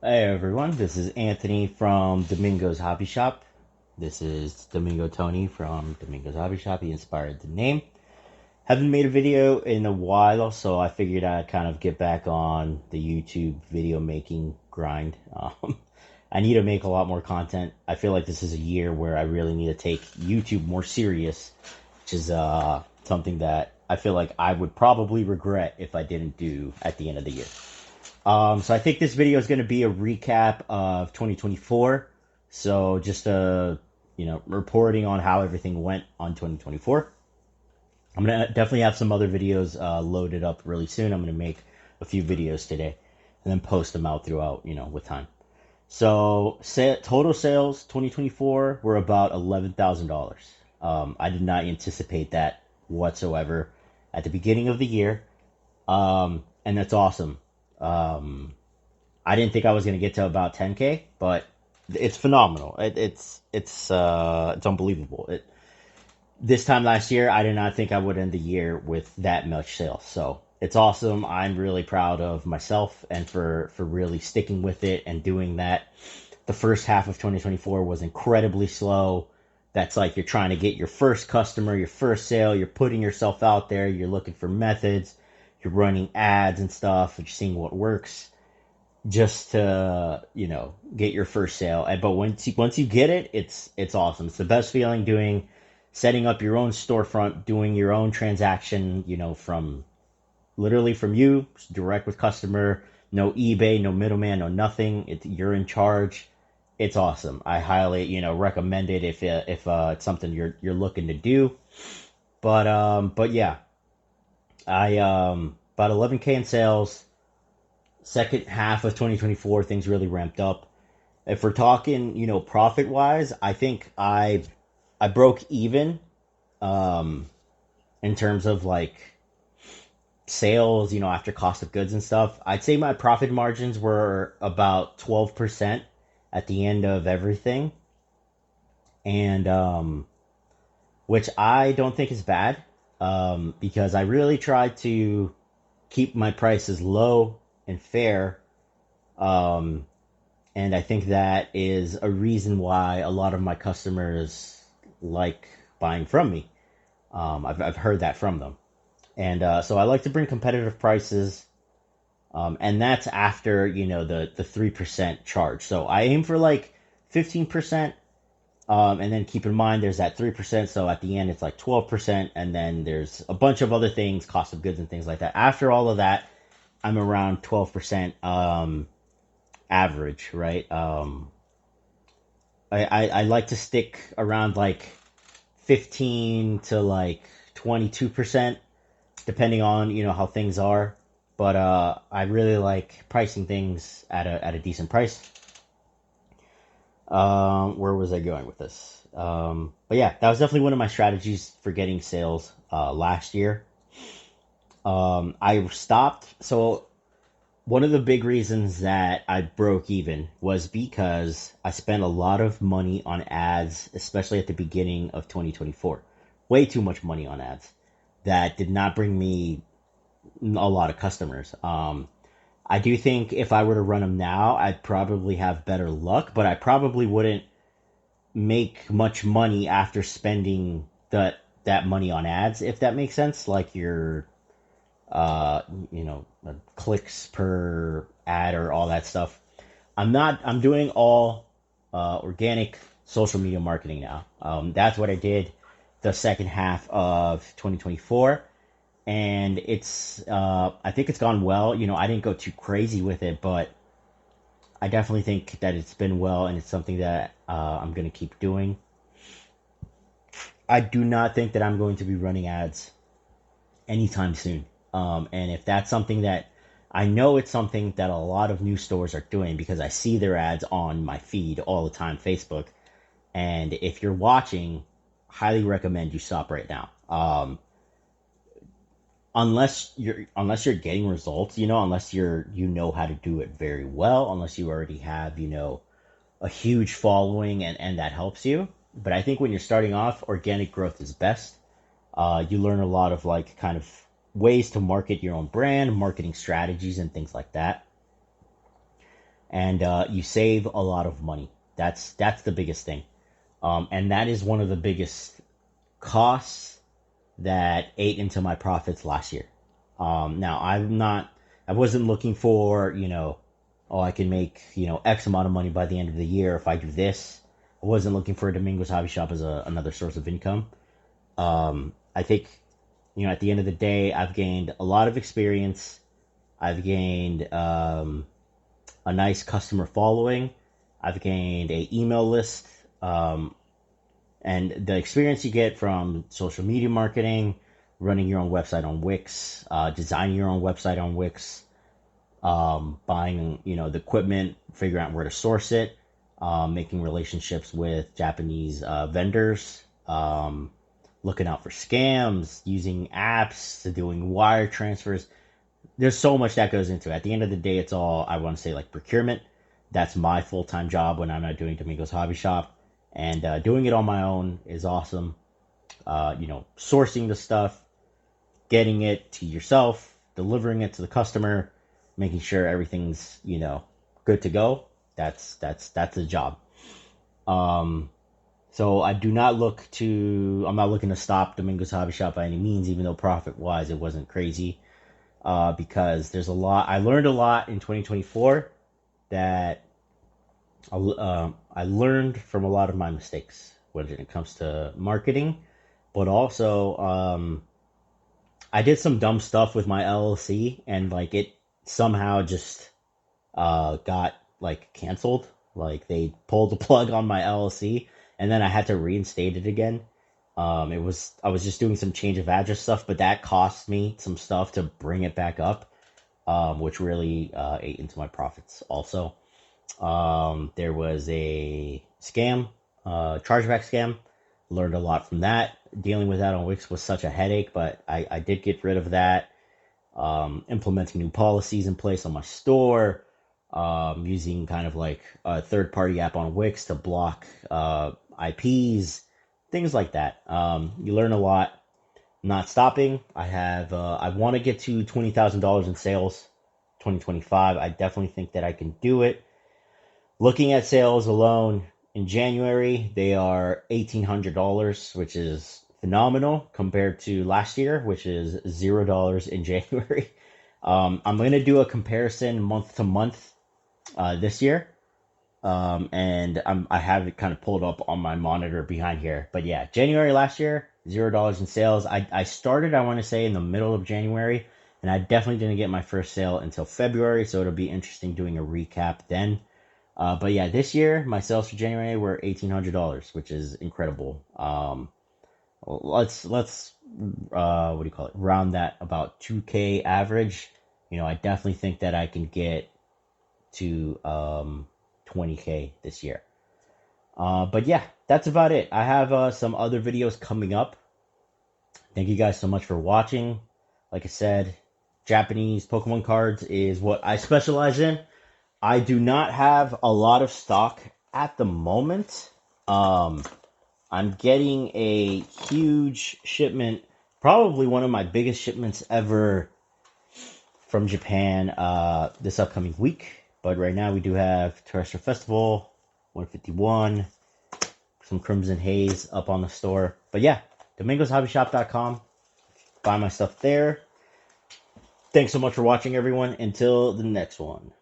Hey everyone, this is Anthony from Domingo's Hobby Shop. This is Domingo Tony from Domingo's Hobby Shop. He inspired the name. Haven't made a video in a while, so I figured I'd kind of get back on the YouTube video making grind. I need to make a lot more content. I feel like this is a year where I really need to take YouTube more serious, which is something that I feel like I would probably regret if I didn't do at the end of the year. So I think this video is going to be a recap of 2024. So just reporting on how everything went on 2024. I'm gonna definitely have some other videos loaded up really soon. I'm gonna make a few videos today and then post them out throughout, with time. So total sales 2024 were about $11,000. I did not anticipate that whatsoever at the beginning of the year, and that's awesome. Um, I didn't think I was going to get to about 10K, but it's phenomenal. It's unbelievable. This time last year, I did not think I would end the year with that much sales. So it's awesome. I'm really proud of myself and for really sticking with it and doing that. The first half of 2024 was incredibly slow. That's like you're trying to get your first customer, your first sale. You're putting yourself out there. You're looking for methods. You're running ads and stuff and seeing what works just to get your first sale. But once you get it, it's awesome. It's the best feeling doing setting up your own storefront, doing your own transaction. From literally from you direct with customer. No eBay, no middleman, no nothing. You're in charge. It's awesome. I highly recommend it if it's something you're looking to do. But yeah, I about 11K in sales. Second half of 2024, things really ramped up. If we're talking, profit wise, I think I broke even um, in terms of like sales, after cost of goods and stuff. I'd say my profit margins were about 12% at the end of everything, and which I don't think is bad because I really tried to keep my prices low and fair. Um, and I think that is a reason why a lot of my customers like buying from me. I've heard that from them. And so I like to bring competitive prices. And that's after, the 3% charge. So I aim for like 15%. And then keep in mind there's that 3%. So at the end, it's like 12%. And then there's a bunch of other things, cost of goods and things like that. After all of that, I'm around 12% average, right? I like to stick around like 15 to like 22%, depending on how things are. But I really like pricing things at a decent price. Where was I going with this? But yeah, that was definitely one of my strategies for getting sales last year. I stopped. So one of the big reasons that I broke even was because I spent a lot of money on ads, especially at the beginning of 2024. Way too much money on ads that did not bring me a lot of customers. I do think if I were to run them now, I'd probably have better luck, but I probably wouldn't make much money after spending that money on ads, if that makes sense. Like your uh, clicks per ad or all that stuff. I'm doing all organic social media marketing now. That's what I did the second half of 2024. And I think it's gone well. I didn't go too crazy with it, but I definitely think that it's been well and it's something that I'm going to keep doing. I do not think that I'm going to be running ads anytime soon. And if that's something that I know it's something that a lot of new stores are doing because I see their ads on my feed all the time, Facebook. And if you're watching, highly recommend you stop right now. Unless you're getting results, unless you know how to do it very well, unless you already have a huge following and that helps you. But I think when you're starting off, organic growth is best. You learn a lot of like kind of ways to market your own brand, marketing strategies, and things like that. and you save a lot of money. That's the biggest thing, and that is one of the biggest costs that ate into my profits last year. Now I wasn't looking for, oh, I can make, X amount of money by the end of the year if I do this. I wasn't looking for Domingo's Hobby Shop as another source of income. I think, at the end of the day, I've gained a lot of experience. I've gained a nice customer following. I've gained a email list. And the experience you get from social media marketing, running your own website on Wix, designing your own website on Wix, buying, the equipment, figuring out where to source it, making relationships with Japanese vendors, looking out for scams, using apps, doing wire transfers. There's so much that goes into it. At the end of the day, it's all, I want to say, like procurement. That's my full-time job when I'm not doing Domingo's Hobby Shop. And doing it on my own is awesome. Sourcing the stuff, getting it to yourself, delivering it to the customer, making sure everything's, good to go. That's the job. So I'm not looking to stop Domingo's Hobby Shop by any means, even though profit-wise it wasn't crazy. Because there's a lot, I learned a lot in 2024 that I learned from a lot of my mistakes when it comes to marketing, but also I did some dumb stuff with my LLC, and like it somehow just got like canceled. Like they pulled the plug on my LLC, and then I had to reinstate it again. I was just doing some change of address stuff, but that cost me some stuff to bring it back up, which really ate into my profits also. There was a scam, chargeback scam. Learned a lot from that. Dealing with that on Wix was such a headache, but I did get rid of that. Implementing new policies in place on my store. Using kind of like a third-party app on Wix to block IPs, things like that. You learn a lot. Not stopping. I want to get to $20,000 in sales 2025. I definitely think that I can do it. Looking at sales alone in January, they are $1,800, which is phenomenal compared to last year, which is $0 in January. I'm going to do a comparison month to month this year. And I have it kind of pulled up on my monitor behind here. But yeah, January last year, $0 in sales. I started, I want to say, in the middle of January, and I definitely didn't get my first sale until February, so it'll be interesting doing a recap then. But yeah, this year, my sales for January were $1,800, which is incredible. Let's what do you call it? Round that about 2K average. I definitely think that I can get to 20K this year. But yeah, that's about it. I have some other videos coming up. Thank you guys so much for watching. Like I said, Japanese Pokemon cards is what I specialize in. I do not have a lot of stock at the moment. I'm getting a huge shipment, probably one of my biggest shipments ever from Japan this upcoming week. But right now we do have Terrestrial Festival, 151, some Crimson Haze up on the store. But yeah, DomingosHobbyShop.com. Buy my stuff there. Thanks so much for watching, everyone. Until the next one.